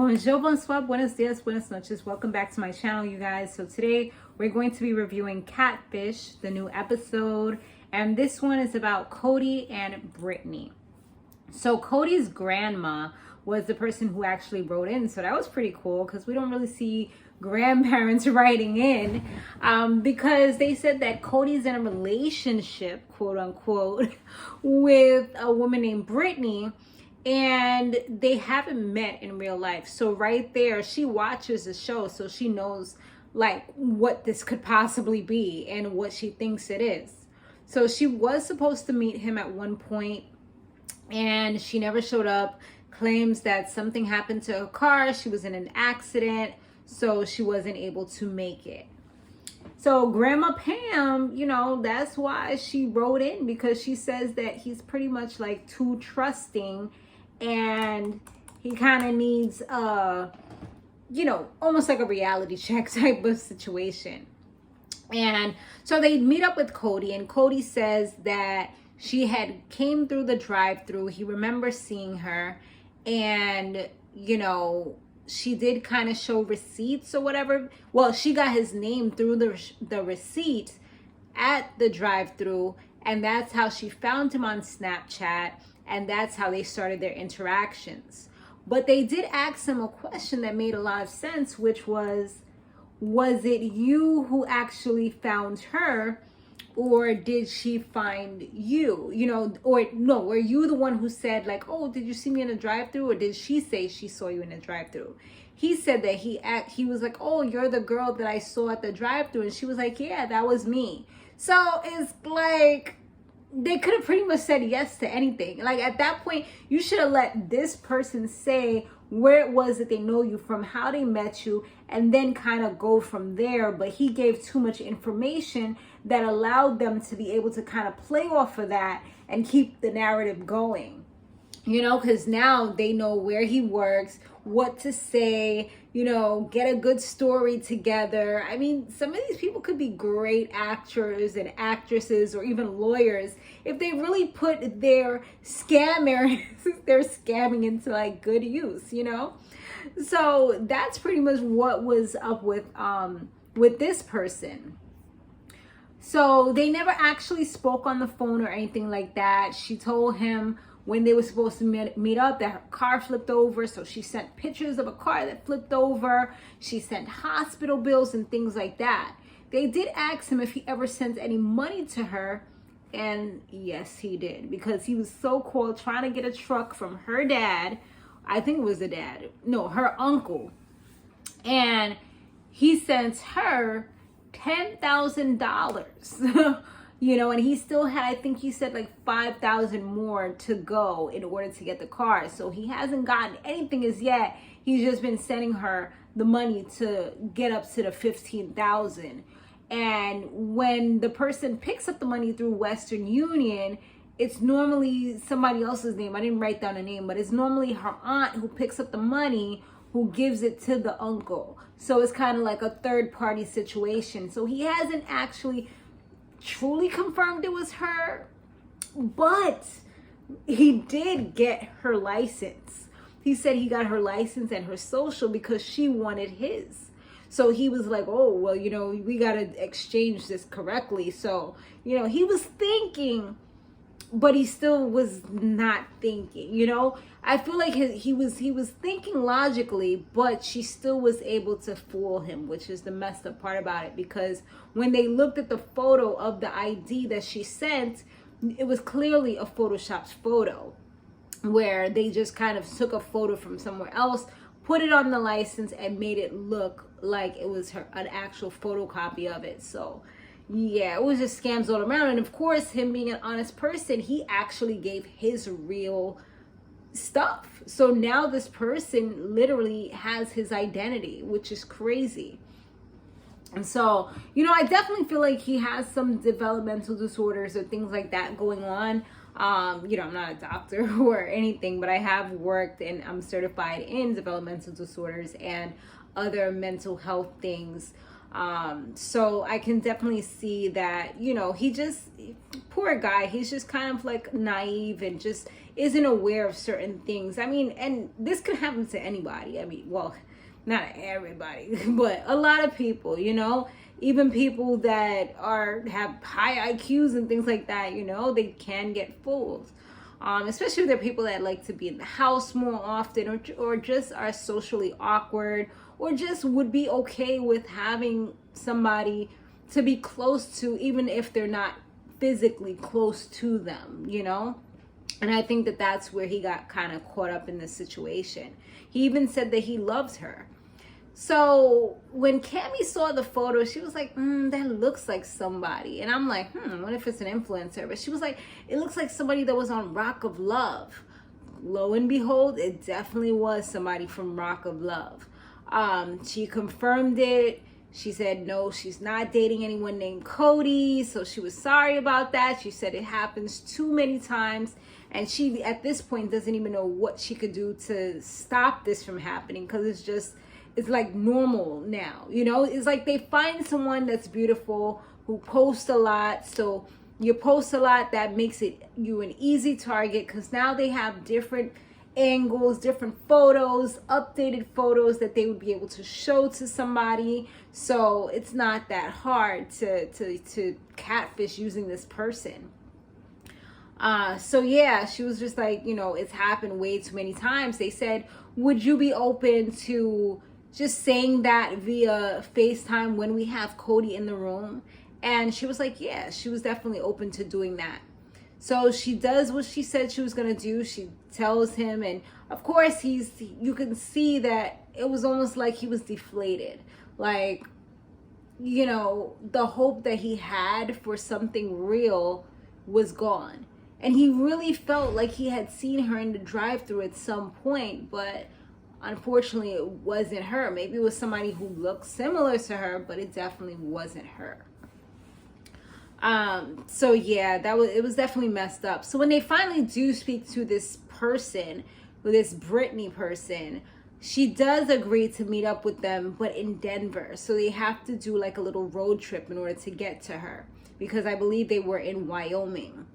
Bonjour, bonsoir, buenos dias, buenas noches. Welcome back to my channel, you guys. So today we're going to be reviewing Catfish, the new episode. And this one is about Cody and Brittany. So Cody's grandma was the person who actually wrote in. So that was pretty cool because we don't really see grandparents writing in because they said that Cody's in a relationship, quote unquote, with a woman named Britney. And they haven't met in real life. So right there, she watches the show, so she knows like what this could possibly be and what she thinks it is. So she was supposed to meet him at one point and she never showed up, claims that something happened to her car. She was in an accident, so she wasn't able to make it. So Grandma Pam, that's why she wrote in, because she says that he's pretty much like too trusting and he kind of needs almost like a reality check type of situation. And so they meet up with Cody, and Cody says that she had came through the drive-through. He remembers seeing her, and she did kind of show receipts or whatever. Well, she got his name through the receipt at the drive-through, and that's how she found him on Snapchat, and that's how they started their interactions. But they did ask him a question that made a lot of sense, which was it you who actually found her, or did she find you? Or no, were you the one who said like, oh, did you see me in a drive-through, or did she say she saw you in a drive-through? He said that he was like, oh, you're the girl that I saw at the drive-through, and she was like, yeah, that was me. So it's like they could have pretty much said yes to anything. Like at that point, you should have let this person say where it was that they know you from, how they met you, and then kind of go from there. But he gave too much information that allowed them to be able to kind of play off of that and keep the narrative going. Because now they know where he works, what to say, get a good story together. I mean, some of these people could be great actors and actresses or even lawyers if they really put their scamming into like good use, So that's pretty much what was up with this person. So they never actually spoke on the phone or anything like that. She told him when they were supposed to meet up that her car flipped over. So she sent pictures of a car that flipped over. She sent hospital bills and things like that. They did ask him if he ever sent any money to her. And yes, he did, because he was so-called trying to get a truck from her dad. I think it was the dad. No, her uncle. And he sent her $10,000. And he still had, I think he said like 5,000 more to go in order to get the car. So he hasn't gotten anything as yet. He's just been sending her the money to get up to the 15,000. And when the person picks up the money through Western Union, it's normally somebody else's name. I didn't write down a name, but it's normally her aunt who picks up the money, who gives it to the uncle. So it's kind of like a third party situation. So he hasn't actually truly confirmed it was her, but he did get her license. He said he got her license and her social because she wanted his. So he was like, oh, well, we got to exchange this correctly. So, he was thinking, but he still was not thinking, I feel like he was thinking logically, but she still was able to fool him, which is the messed up part about it. Because when they looked at the photo of the ID that she sent, it was clearly a photoshopped photo where they just kind of took a photo from somewhere else, put it on the license, and made it look like it was an actual photocopy of it. So yeah, it was just scams all around. And of course, him being an honest person, he actually gave his real stuff. So now this person literally has his identity, which is crazy. And so, I definitely feel like he has some developmental disorders or things like that going on. I'm not a doctor or anything, but I have worked and I'm certified in developmental disorders and other mental health things. So I can definitely see that, he just, poor guy, he's just kind of like naive and just isn't aware of certain things. I mean, and this can happen to anybody. I mean, well, not everybody, but a lot of people, you know, even people that have high IQs and things like that, you know, they can get fooled. Especially if they're people that like to be in the house more often, or just are socially awkward, or just would be okay with having somebody to be close to, even if they're not physically close to them, you know? And I think that that's where he got kind of caught up in this situation. He even said that he loves her. So when Cammie saw the photo, she was like, that looks like somebody. And I'm like, what if it's an influencer? But she was like, it looks like somebody that was on Rock of Love. Lo and behold, it definitely was somebody from Rock of Love. She confirmed it. She said, no, she's not dating anyone named Cody. So she was sorry about that. She said it happens too many times. And she, at this point, doesn't even know what she could do to stop this from happening, because it's like normal now, you know? It's like they find someone that's beautiful, who posts a lot. So you post a lot, that makes you an easy target, because now they have different angles, different photos, updated photos that they would be able to show to somebody. So it's not that hard to catfish using this person. So yeah, she was just like, you know, it's happened way too many times. They said, would you be open to just saying that via FaceTime when we have Cody in the room? And she was like, yeah, she was definitely open to doing that. So she does what she said she was going to do. She tells him, and of course you can see that it was almost like he was deflated. Like, you know, the hope that he had for something real was gone. And he really felt like he had seen her in the drive-thru at some point, but unfortunately it wasn't her. Maybe it was somebody who looked similar to her, but it definitely wasn't her. So yeah, it was definitely messed up. So when they finally do speak to this person, with this Britney person, she does agree to meet up with them, but in Denver. So they have to do like a little road trip in order to get to her, because I believe they were in Wyoming.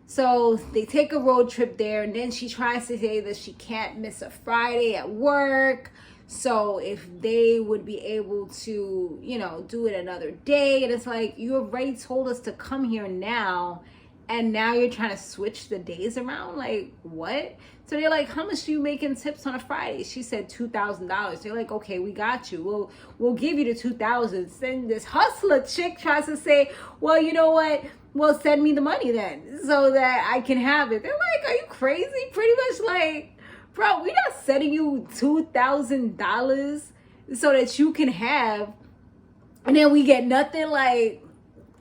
So they take a road trip there, and then she tries to say that she can't miss a Friday at work. So if they would be able to, you know, do it another day. And it's like, you already told us to come here now, and now you're trying to switch the days around? Like, what? So they're like, how much do you make in tips on a Friday? She said $2,000. They're like, okay, we got you. We'll give you the $2,000. Then this hustler chick tries to say, well, you know what? Well, send me the money then, so that I can have it. They're like, are you crazy? Pretty much like, bro, we're not sending you $2,000 so that you can have, and then we get nothing. Like,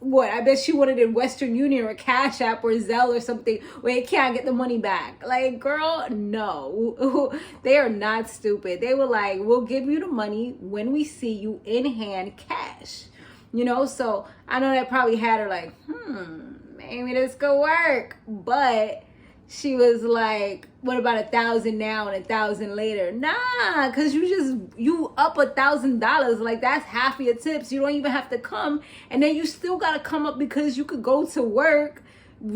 what? I bet she wanted in Western Union or Cash App or Zelle or something where you can't get the money back. Like, girl, no. They are not stupid. They were like, we'll give you the money when we see you in hand cash. You know, so I know that probably had her like, maybe this could work. But she was like, what about 1,000 now and 1,000 later? Nah, because you up $1,000. Like, that's half of your tips. You don't even have to come. And then you still got to come up, because you could go to work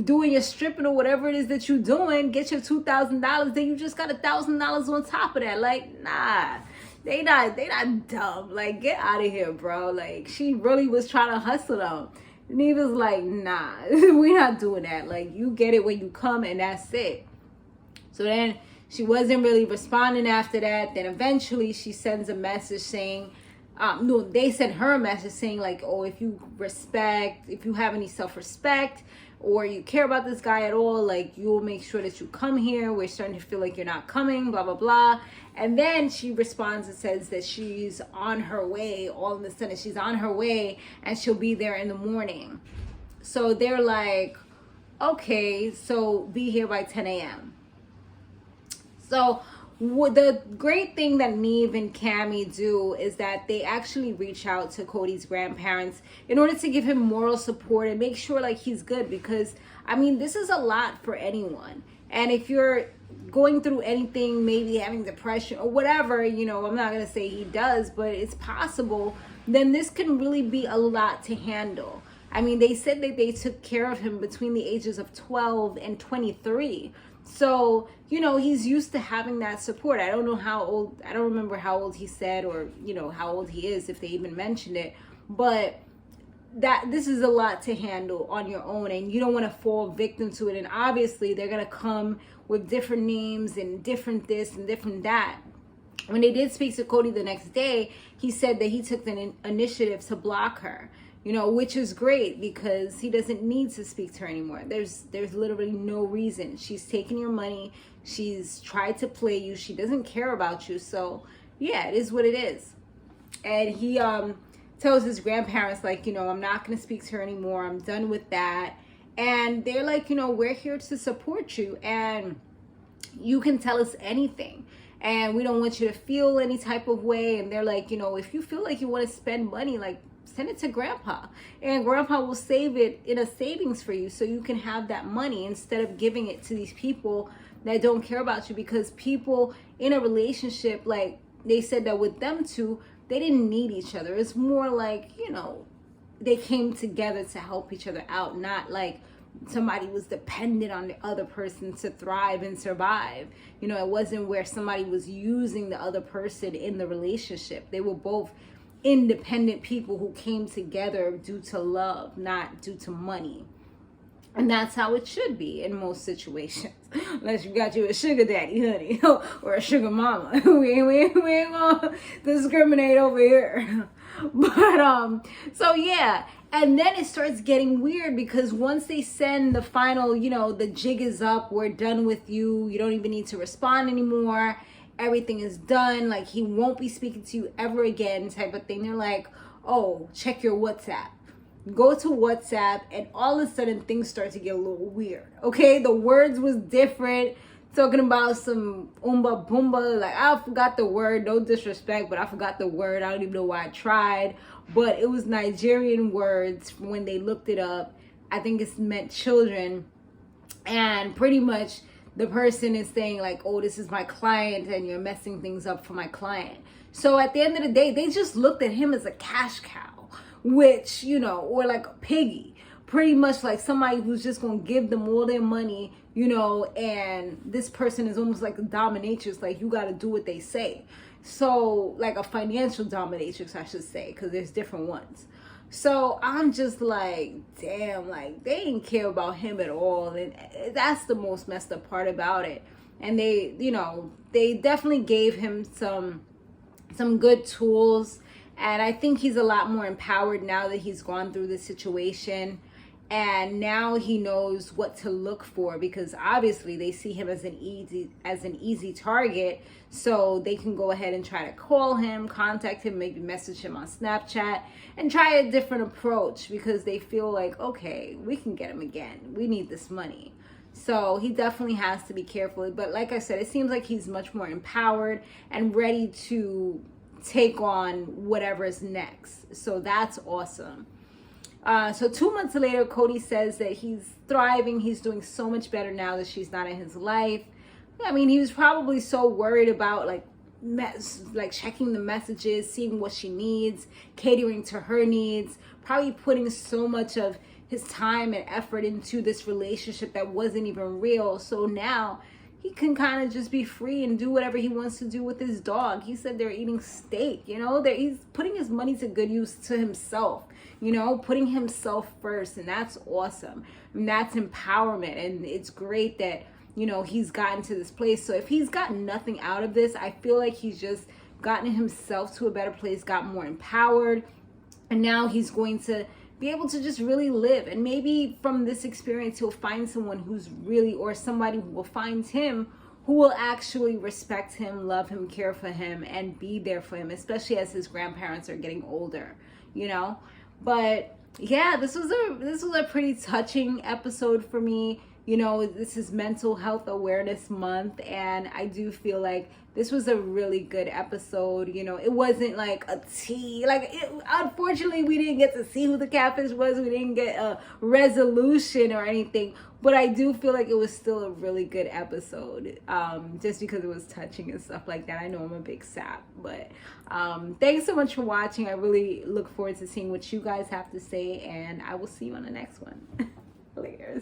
doing your stripping or whatever it is that you're doing, get your $2,000. Then you just got $1,000 on top of that. Like, nah. They not dumb. Like, get out of here, bro. Like, she really was trying to hustle them. And he was like, nah, we're not doing that. Like, you get it when you come, and that's it. So then she wasn't really responding after that. Then eventually she sends a message saying, no, they sent her a message saying like, oh, if you have any self-respect, or you care about this guy at all, like, you'll make sure that you come here. We're starting to feel like you're not coming, blah, blah, blah. And then she responds and says that she's on her way. All of a sudden, she's on her way, and she'll be there in the morning. So they're like, okay, so be here by 10 a.m. So the great thing that Neve and Cammie do is that they actually reach out to Cody's grandparents in order to give him moral support and make sure like he's good, because I mean, this is a lot for anyone. And if you're going through anything, maybe having depression or whatever, you know, I'm not going to say he does, but it's possible, then this can really be a lot to handle. I mean, they said that they took care of him between the ages of 12 and 23. So, he's used to having that support. I don't know how old, I don't remember how old he said, or, how old he is, if they even mentioned it. But this is a lot to handle on your own, and you don't want to fall victim to it. And obviously they're going to come with different names and different this and different that. When they did speak to Cody the next day, he said that he took the initiative to block her, which is great, because he doesn't need to speak to her anymore. There's literally no reason. She's taken your money. She's tried to play you. She doesn't care about you. So yeah, it is what it is. And he tells his grandparents, like, I'm not going to speak to her anymore. I'm done with that. And they're like, we're here to support you, and you can tell us anything. And we don't want you to feel any type of way. And they're like, if you feel like you want to spend money, like, send it to grandpa, and grandpa will save it in a savings for you, so you can have that money instead of giving it to these people that don't care about you. Because people in a relationship, like they said that with them two, they didn't need each other. It's more like, they came together to help each other out, not like somebody was dependent on the other person to thrive and survive. It wasn't where somebody was using the other person in the relationship. They were both independent people who came together due to love, not due to money. And that's how it should be in most situations. Unless you got you a sugar daddy, honey, or a sugar mama. we ain't gonna discriminate over here. But, so yeah. And then it starts getting weird, because once they send the final, the jig is up, we're done with you, you don't even need to respond anymore, everything is done, like he won't be speaking to you ever again type of thing. They're like, oh, check your WhatsApp. Go to WhatsApp, and all of a sudden things start to get a little weird. Okay, the words was different, talking about some oomba boomba, like I forgot the word, no disrespect, but I forgot the word. I don't even know why I tried, but it was Nigerian words. When they looked it up, I think it's meant children, and pretty much the person is saying like, oh, this is my client and you're messing things up for my client. So at the end of the day, they just looked at him as a cash cow, which, or like a piggy, pretty much like somebody who's just going to give them all their money, and this person is almost like a dominatrix, like you got to do what they say. So like a financial dominatrix, I should say, because there's different ones. So I'm just like, damn, like they didn't care about him at all. And that's the most messed up part about it. And they, they definitely gave him some good tools. And I think he's a lot more empowered now that he's gone through this situation. And now he knows what to look for, because obviously they see him as an easy target. So they can go ahead and try to call him, contact him, maybe message him on Snapchat, and try a different approach, because they feel like, okay, we can get him again. We need this money. So he definitely has to be careful. But like I said, it seems like he's much more empowered and ready to take on whatever is next. So that's awesome. So 2 months later, Cody says that he's thriving. He's doing so much better now that she's not in his life. I mean, he was probably so worried about like checking the messages, seeing what she needs, catering to her needs, probably putting so much of his time and effort into this relationship that wasn't even real. So now he can kind of just be free and do whatever he wants to do with his dog. He said they're eating steak, he's putting his money to good use to himself, putting himself first. And that's awesome. And that's empowerment. And it's great that, he's gotten to this place. So if he's gotten nothing out of this, I feel like he's just gotten himself to a better place, got more empowered. And now he's going to be able to just really live. And maybe from this experience, he'll find someone who's really, or somebody who will find him who will actually respect him, love him, care for him, and be there for him, especially as his grandparents are getting older, But yeah, this was a pretty touching episode for me. This is Mental Health Awareness Month, and I do feel like this was a really good episode. It wasn't like a tea. Unfortunately, we didn't get to see who the catfish was. We didn't get a resolution or anything, but I do feel like it was still a really good episode, just because it was touching and stuff like that. I know I'm a big sap, but thanks so much for watching. I really look forward to seeing what you guys have to say, and I will see you on the next one. Later.